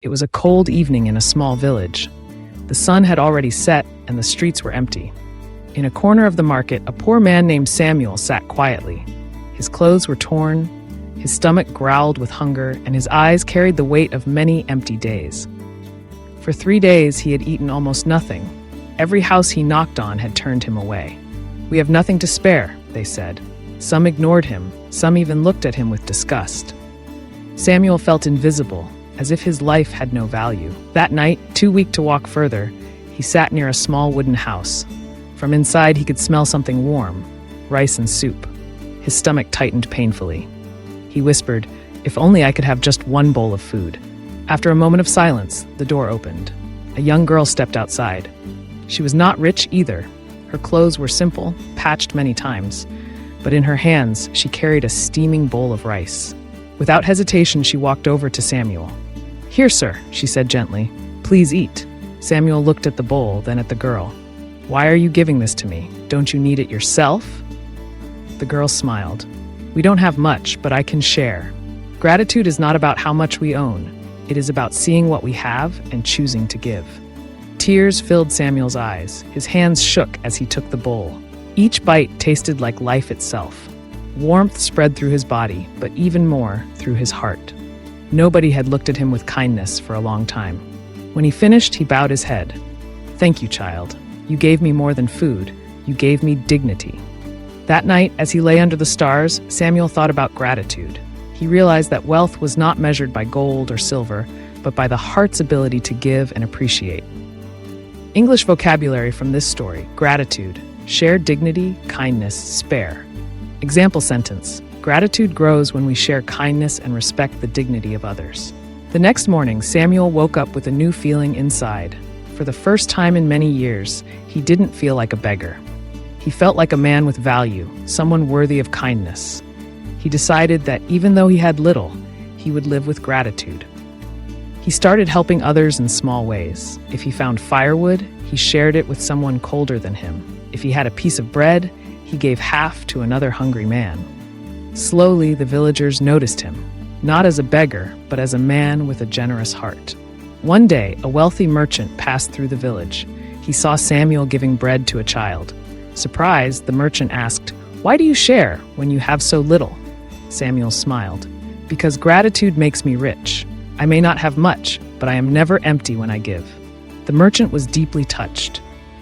It was a cold evening in a small village. The sun had already set and the streets were empty. In a corner of the market, a poor man named Samuel sat quietly. His clothes were torn, his stomach growled with hunger, and his eyes carried the weight of many empty days. For 3 days he had eaten almost nothing. Every house he knocked on had turned him away. "We have nothing to spare," they said. Some ignored him, some even looked at him with disgust. Samuel felt invisible, as if his life had no value. That night, too weak to walk further, he sat near a small wooden house. From inside he could smell something warm, rice and soup. His stomach tightened painfully. He whispered, "If only I could have just one bowl of food." After a moment of silence, the door opened. A young girl stepped outside. She was not rich either. Her clothes were simple, patched many times, but in her hands she carried a steaming bowl of rice. Without hesitation, she walked over to Samuel. "Here, sir," she said gently. "Please eat." Samuel looked at the bowl, then at the girl. "Why are you giving this to me? Don't you need it yourself?" The girl smiled. "We don't have much, but I can share. Gratitude is not about how much we own. It is about seeing what we have and choosing to give." Tears filled Samuel's eyes. His hands shook as he took the bowl. Each bite tasted like life itself. Warmth spread through his body, but even more through his heart. Nobody had looked at him with kindness for a long time. When he finished, he bowed his head. "Thank you, child. You gave me more than food. You gave me dignity." That night, as he lay under the stars, Samuel thought about gratitude. He realized that wealth was not measured by gold or silver, but by the heart's ability to give and appreciate. English vocabulary from this story: gratitude, share dignity, kindness, spare. Example sentence: gratitude grows when we share kindness and respect the dignity of others. The next morning, Samuel woke up with a new feeling inside. For the first time in many years, he didn't feel like a beggar. He felt like a man with value, someone worthy of kindness. He decided that even though he had little, he would live with gratitude. He started helping others in small ways. If he found firewood, he shared it with someone colder than him. If he had a piece of bread, he gave half to another hungry man. Slowly, the villagers noticed him, not as a beggar, but as a man with a generous heart. One day, a wealthy merchant passed through the village. He saw Samuel giving bread to a child. Surprised, the merchant asked, "Why do you share when you have so little?" Samuel smiled. "Because gratitude makes me rich. I may not have much, but I am never empty when I give." The merchant was deeply touched.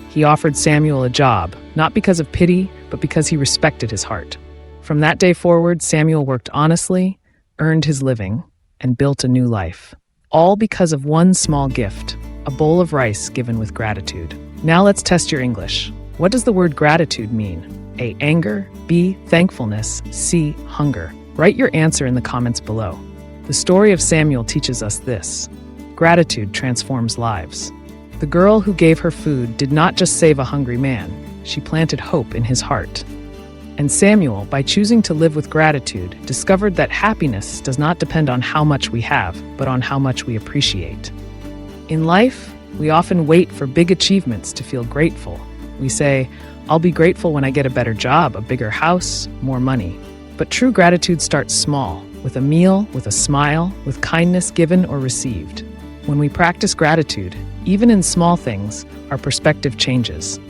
He offered Samuel a job, not because of pity, but because he respected his heart. From that day forward, Samuel worked honestly, earned his living, and built a new life. All because of one small gift, a bowl of rice given with gratitude. Now let's test your English. What does the word gratitude mean? A. Anger. B. Thankfulness. C. Hunger. Write your answer in the comments below. The story of Samuel teaches us this: gratitude transforms lives. The girl who gave her food did not just save a hungry man, she planted hope in his heart. And Samuel, by choosing to live with gratitude, discovered that happiness does not depend on how much we have, but on how much we appreciate. In life, we often wait for big achievements to feel grateful. We say, "I'll be grateful when I get a better job, a bigger house, more money." But true gratitude starts small, with a meal, with a smile, with kindness given or received. When we practice gratitude, even in small things, our perspective changes.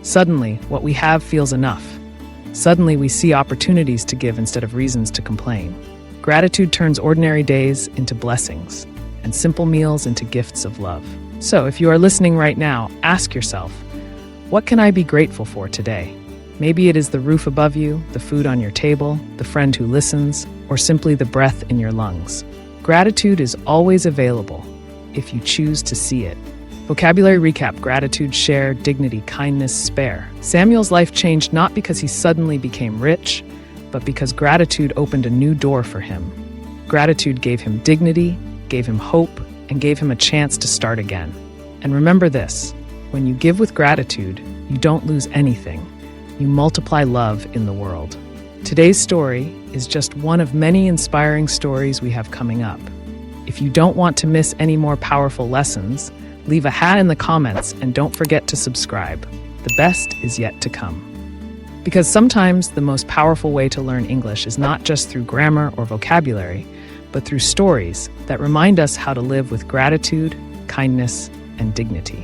Suddenly, what we have feels enough. Suddenly, we see opportunities to give instead of reasons to complain. Gratitude turns ordinary days into blessings, and simple meals into gifts of love. So, if you are listening right now, ask yourself, what can I be grateful for today? Maybe it is the roof above you, the food on your table, the friend who listens, or simply the breath in your lungs. Gratitude is always available if you choose to see it. Vocabulary recap: gratitude, share, dignity, kindness, spare. Samuel's life changed not because he suddenly became rich, but because gratitude opened a new door for him. Gratitude gave him dignity, gave him hope, and gave him a chance to start again. And remember this: when you give with gratitude, you don't lose anything. You multiply love in the world. Today's story is just one of many inspiring stories we have coming up. If you don't want to miss any more powerful lessons, leave a hat in the comments and don't forget to subscribe. The best is yet to come. Because sometimes the most powerful way to learn English is not just through grammar or vocabulary, but through stories that remind us how to live with gratitude, kindness, and dignity.